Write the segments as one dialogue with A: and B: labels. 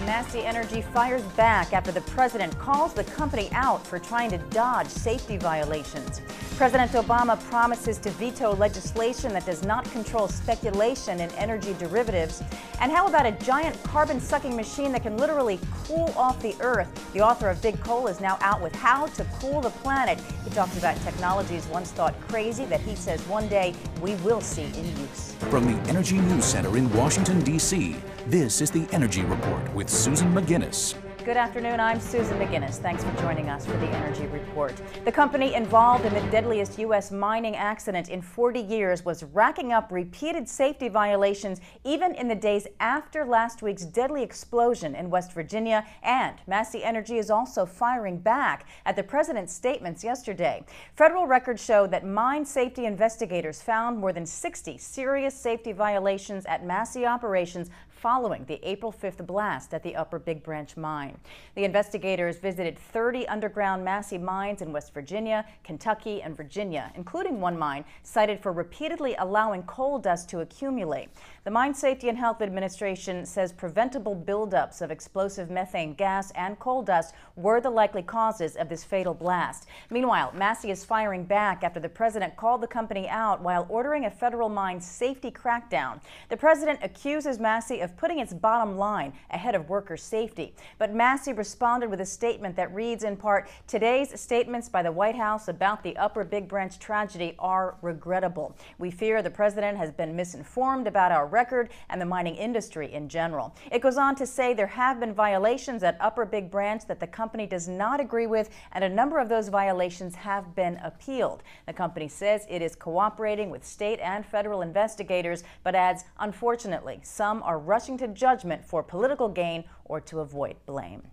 A: Massey Energy fires back after the president calls the company out for trying to dodge safety violations. President Obama promises to veto legislation that does not control speculation in energy derivatives. And how about a giant carbon-sucking machine that can literally cool off the earth? The author of Big Coal is now out with how to cool the planet. He talks about technologies once thought crazy that he says one day we will see in use.
B: From the Energy News Center in Washington, D.C., this is the Energy Report with Susan McGinnis.
A: Good afternoon, I'm Susan McGinnis. Thanks for joining us for the Energy Report. The company involved in the deadliest U.S. mining accident in 40 years was racking up repeated safety violations even in the days after last week's deadly explosion in West Virginia. And Massey Energy is also firing back at the president's statements yesterday. Federal records show that mine safety investigators found more than 60 serious safety violations at Massey operations following the April 5th blast at the Upper Big Branch mine. The investigators visited 30 underground Massey mines in West Virginia, Kentucky, and Virginia, including one mine cited for repeatedly allowing coal dust to accumulate. The Mine Safety and Health Administration says preventable buildups of explosive methane gas and coal dust were the likely causes of this fatal blast. Meanwhile, Massey is firing back after the president called the company out while ordering a federal mine safety crackdown. The president accuses Massey of putting its bottom line ahead of worker safety. But Massey responded with a statement that reads in part, "Today's statements by the White House about the Upper Big Branch tragedy are regrettable. We fear the president has been misinformed about our record and the mining industry in general." It goes on to say there have been violations at Upper Big Branch that the company does not agree with, and a number of those violations have been appealed. The company says it is cooperating with state and federal investigators, but adds, unfortunately, some are rushing to judgment for political gain or to avoid blame.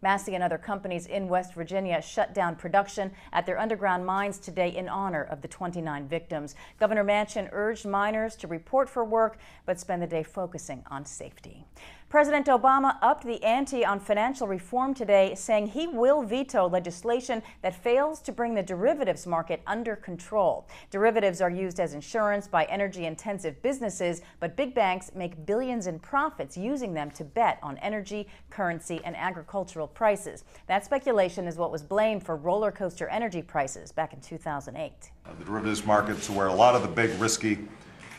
A: Massey and other companies in West Virginia shut down production at their underground mines today in honor of the 29 victims. Governor Manchin urged miners to report for work but spend the day focusing on safety. President Obama upped the ante on financial reform today, saying he will veto legislation that fails to bring the derivatives market under control. Derivatives are used as insurance by energy-intensive businesses, but big banks make billions in profits using them to bet on energy, currency, and agricultural prices. That speculation is what was blamed for roller coaster energy prices back in 2008.
C: The derivatives markets, where a lot of the big risky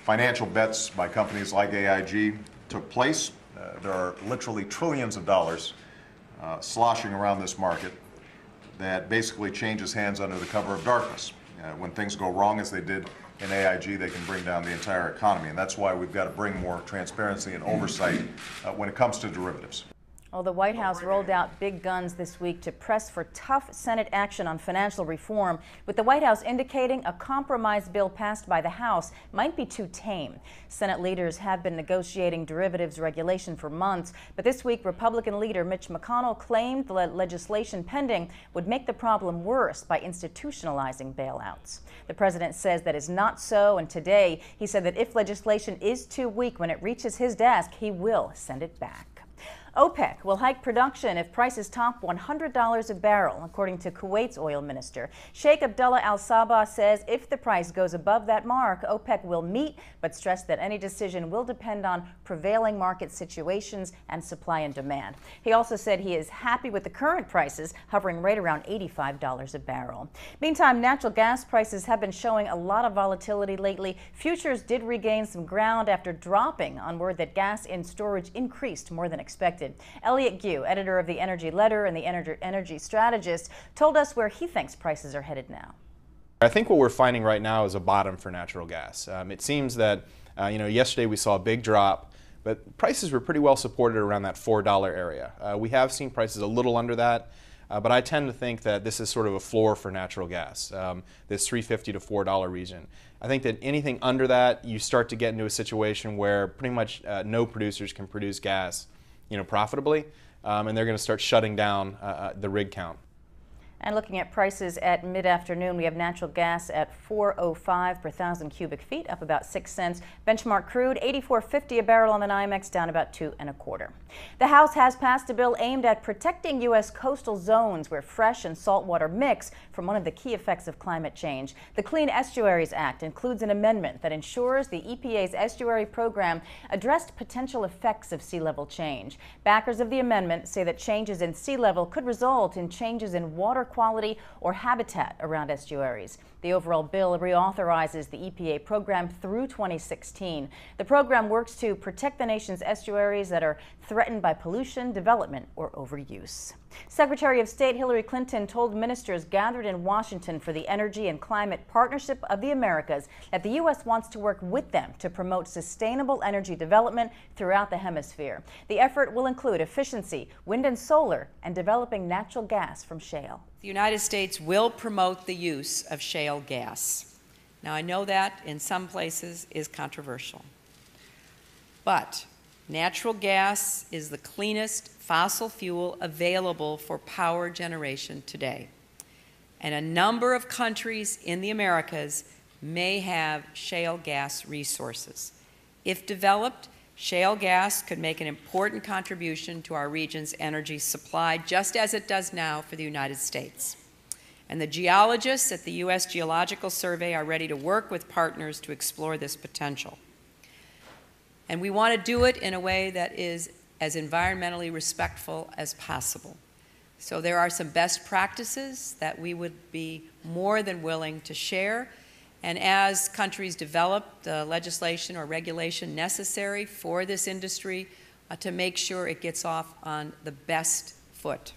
C: financial bets by companies like AIG took place. There are literally trillions of dollars sloshing around this market that basically changes hands under the cover of darkness. When things go wrong, as they did in AIG, they can bring down the entire economy, and that's why we've got to bring more transparency and oversight when it comes to derivatives.
A: Well, the White House rolled out big guns this week to press for tough Senate action on financial reform, with the White House indicating a compromise bill passed by the House might be too tame. Senate leaders have been negotiating derivatives regulation for months, but this week Republican leader Mitch McConnell claimed the legislation pending would make the problem worse by institutionalizing bailouts. The president says that is not so, and today he said that if legislation is too weak when it reaches his desk, he will send it back. OPEC will hike production if prices top $100 a barrel, according to Kuwait's oil minister. Sheikh Abdullah Al Sabah says if the price goes above that mark, OPEC will meet, but stressed that any decision will depend on prevailing market situations and supply and demand. He also said he is happy with the current prices, hovering right around $85 a barrel. Meantime, natural gas prices have been showing a lot of volatility lately. Futures did regain some ground after dropping on word that gas in storage increased more than expected. Elliot Gue, editor of the Energy Letter and the Energy Strategist, told us where he thinks prices are headed now.
D: I think what we're finding right now is a bottom for natural gas. It seems that, yesterday we saw a big drop, but prices were pretty well supported around that $4 area. We have seen prices a little under that, but I tend to think that this is sort of a floor for natural gas, this $3.50 to $4 region. I think that anything under that, you start to get into a situation where pretty much no producers can produce gas profitably, and they're going to start shutting down the rig count.
A: And looking at prices at mid-afternoon, we have natural gas at $4.05 per thousand cubic feet, up about 6 cents. Benchmark crude, $84.50 a barrel on the NYMEX, down about 2 1/4. The House has passed a bill aimed at protecting U.S. coastal zones where fresh and salt water mix from one of the key effects of climate change. The Clean Estuaries Act includes an amendment that ensures the EPA's estuary program addressed potential effects of sea level change. Backers of the amendment say that changes in sea level could result in changes in water quality or habitat around estuaries. The overall bill reauthorizes the EPA program through 2016. The program works to protect the nation's estuaries that are threatened by pollution, development, or overuse. Secretary of State Hillary Clinton told ministers gathered in Washington for the Energy and Climate Partnership of the Americas that the U.S. wants to work with them to promote sustainable energy development throughout the hemisphere. The effort will include efficiency, wind and solar, and developing natural gas from shale.
E: The United States will promote the use of shale gas. Now, I know that in some places is controversial, but natural gas is the cleanest fossil fuel available for power generation today. And a number of countries in the Americas may have shale gas resources. If developed, shale gas could make an important contribution to our region's energy supply, just as it does now for the United States. And the geologists at the U.S. Geological Survey are ready to work with partners to explore this potential. And we want to do it in a way that is as environmentally respectful as possible. So there are some best practices that we would be more than willing to share. And as countries develop the legislation or regulation necessary for this industry to make sure it gets off on the best foot.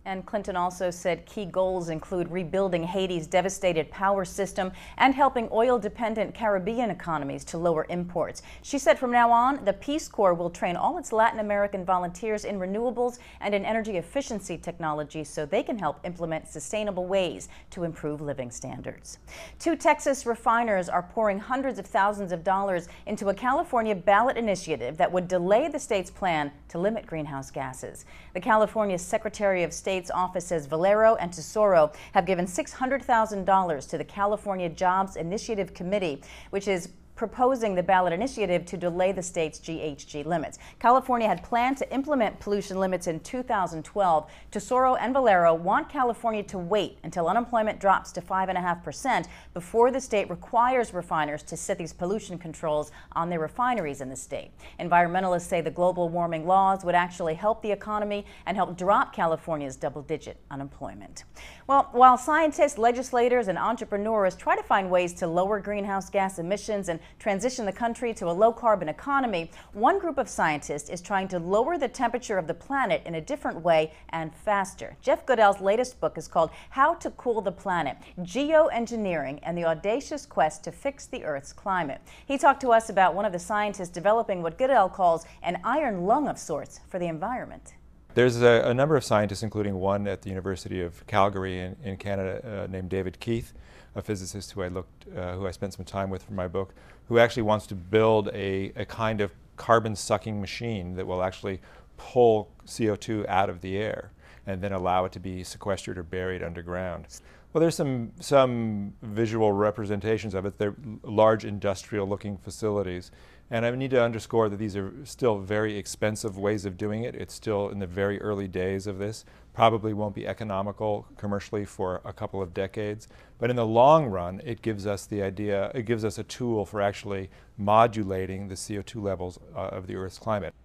A: And Clinton also said key goals include rebuilding Haiti's devastated power system and helping oil-dependent Caribbean economies to lower imports. She said from now on, the Peace Corps will train all its Latin American volunteers in renewables and in energy efficiency technologies so they can help implement sustainable ways to improve living standards. 2 Texas refiners are pouring hundreds of thousands of dollars into a California ballot initiative that would delay the state's plan to limit greenhouse gases. The California Secretary of State's office says Valero and Tesoro have given $600,000 to the California Jobs Initiative Committee, which is proposing the ballot initiative to delay the state's GHG limits. California had planned to implement pollution limits in 2012. Tesoro and Valero want California to wait until unemployment drops to 5.5% before the state requires refiners to set these pollution controls on their refineries in the state. Environmentalists say the global warming laws would actually help the economy and help drop California's double-digit unemployment. Well, while scientists, legislators, and entrepreneurs try to find ways to lower greenhouse gas emissions and transition the country to a low-carbon economy, one group of scientists is trying to lower the temperature of the planet in a different way and faster. Jeff Goodell's latest book is called How to Cool the Planet: Geoengineering and the Audacious Quest to Fix the Earth's Climate. He talked to us about one of the scientists developing what Goodell calls an iron lung of sorts for the environment.
F: There's a number of scientists, including one at the University of Calgary in Canada named David Keith, a physicist who I spent some time with for my book, who actually wants to build a kind of carbon-sucking machine that will actually pull CO2 out of the air and then allow it to be sequestered or buried underground. Well, there's some visual representations of it. They're large industrial-looking facilities. And I need to underscore that these are still very expensive ways of doing it. It's still in the very early days of this. Probably won't be economical commercially for a couple of decades. But in the long run, it gives us a tool for actually modulating the CO2 levels of the Earth's climate.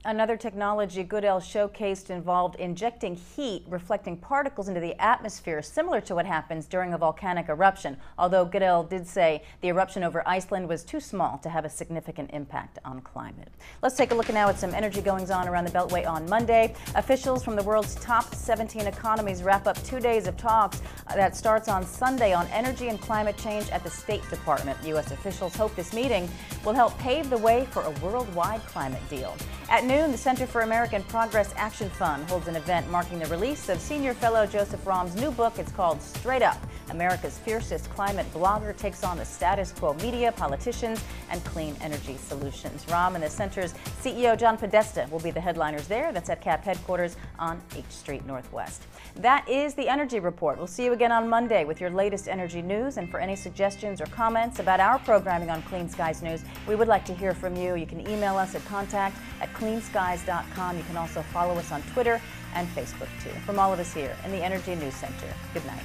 A: Another technology Goodell showcased involved injecting heat, reflecting particles into the atmosphere, similar to what happens during a volcanic eruption, although Goodell did say the eruption over Iceland was too small to have a significant impact on climate. Let's take a look now at some energy goings-on around the Beltway on Monday. Officials from the world's top 17 economies wrap up 2 days of talks that starts on Sunday on energy and climate change at the State Department. U.S. officials hope this meeting will help pave the way for a worldwide climate deal. At noon, the Center for American Progress Action Fund holds an event marking the release of senior fellow Joseph Rahm's new book. It's called Straight Up. America's fiercest climate blogger takes on the status quo media, politicians, and clean energy solutions. Rahm and the center's CEO John Podesta will be the headliners there. That's at CAP headquarters on H Street Northwest. That is the Energy Report. We'll see you again on Monday with your latest energy news. And for any suggestions or comments about our programming on Clean Skies News, we would like to hear from you. You can email us at contact@cleanskies.com. You can also follow us on Twitter and Facebook too. From all of us here in the Energy News Center, good night.